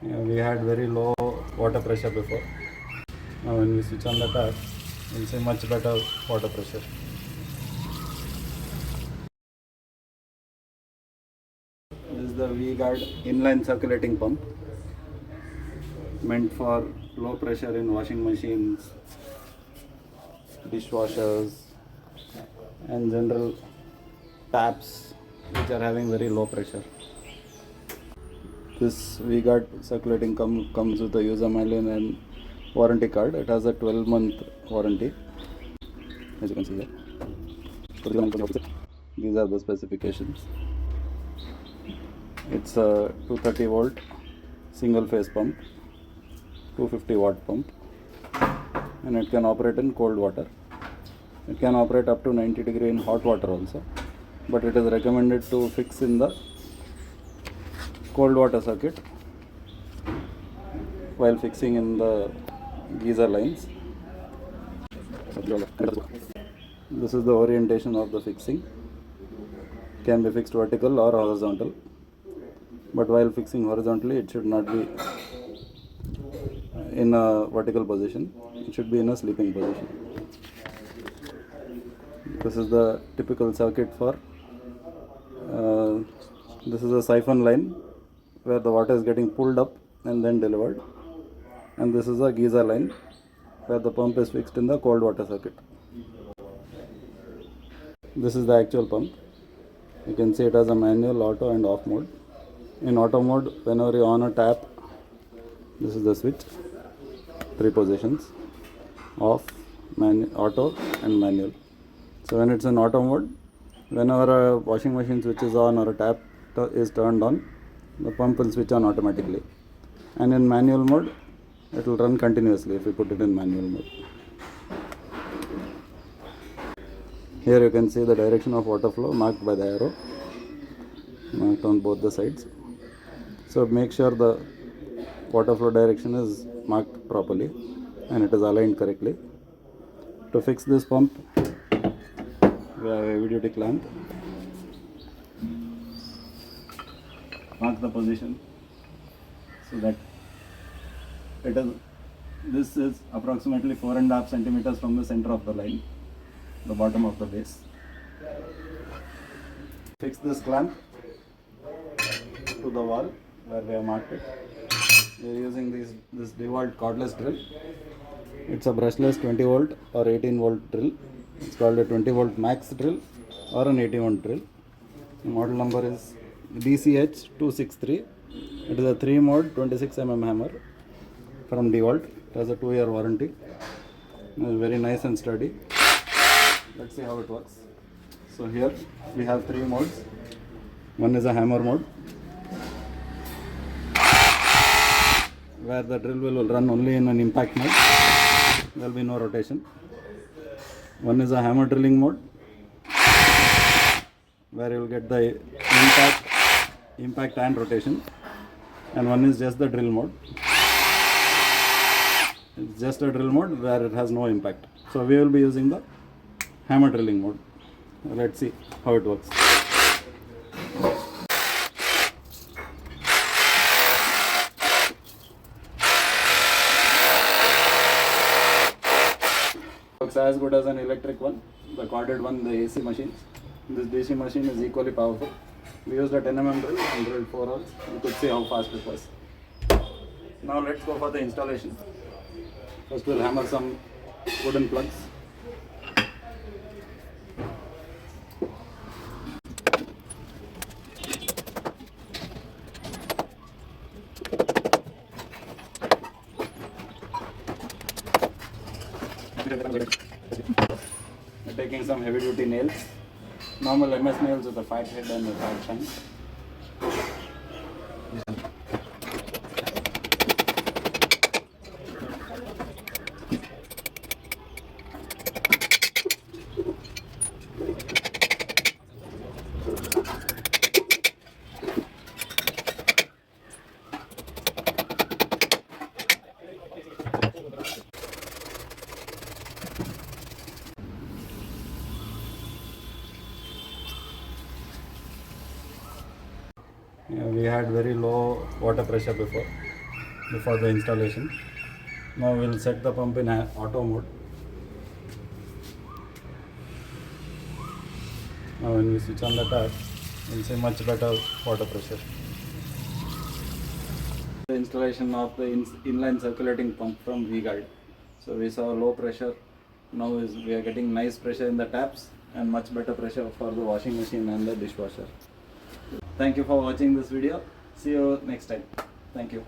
We had very low water pressure before. Now when we switch on the tap, we'll see much better water pressure. This is the V-Guard Inline Circulating Pump, meant for low pressure in washing machines, dishwashers and general taps which are having very low pressure. This V-Guard circulating comes with a user manual and warranty card. It has a 12-month warranty, as you can see here. These are the specifications. It's a 230 volt single phase pump, 250 watt pump, and it can operate in cold water. It can operate up to 90 degree in hot water also, but it is recommended to fix in the cold water circuit while fixing in the geyser lines. This is the orientation of the fixing. Can be fixed vertical or horizontal, but while fixing horizontally it should not be in a vertical position, it should be in a sleeping position. This is the typical circuit for this is a siphon line where the water is getting pulled up and then delivered, and this is a geyser line where the pump is fixed in the cold water circuit. This is the actual pump. You can see it has a manual, auto and off mode. In auto mode, whenever you on a tap, this is the switch, 3 positions, off, auto and manual. So when it's in auto mode, whenever a washing machine switch is on or a tap is turned on, the pump will switch on automatically. And in manual mode, it will run continuously if you put it in manual mode. Here you can see the direction of water flow marked by the arrow, marked on both the sides. So make sure the water flow direction is marked properly and it is aligned correctly. To fix this pump, we have a heavy duty clamp. Mark the position so that this is approximately 4.5 centimeters from the center of the line, the bottom of the base. Fix this clamp to the wall where we have marked it. We are using this DeWalt cordless drill. It's a brushless 20 volt or 18 volt drill. It's called a 20 volt max drill or an 80 volt drill. The model number is DCH263. It is a 3 mode 26 mm hammer from DeWalt. It has a 2-year warranty. It is very nice and sturdy. Let's see how it works. So here we have 3 modes. One is a hammer mode, where the drill will run only in an impact mode. There will be no rotation. One is a hammer drilling mode, where you will get the impact and rotation. And one is just the drill mode. It's just a drill mode where it has no impact. So we will be using the hammer drilling mode. Let's see how it works. Works as good as an electric one, the corded one, the AC machine. This DC machine is equally powerful. We used a 10 mm drill and drilled 4 holes. You could see how fast it was. Now let's go for the installation. First we'll hammer some wooden plugs. We're taking some heavy duty nails, normal MS nails with a fat head and a fat shank. We had very low water pressure before. before the installation. Now we will set the pump in auto mode. Now when we switch on the tap, you will see much better water pressure. The installation of the inline circulating pump from V-Guard. So we saw low pressure. Now we are getting nice pressure in the taps and much better pressure for the washing machine and the dishwasher. Thank you for watching this video. See you next time. Thank you.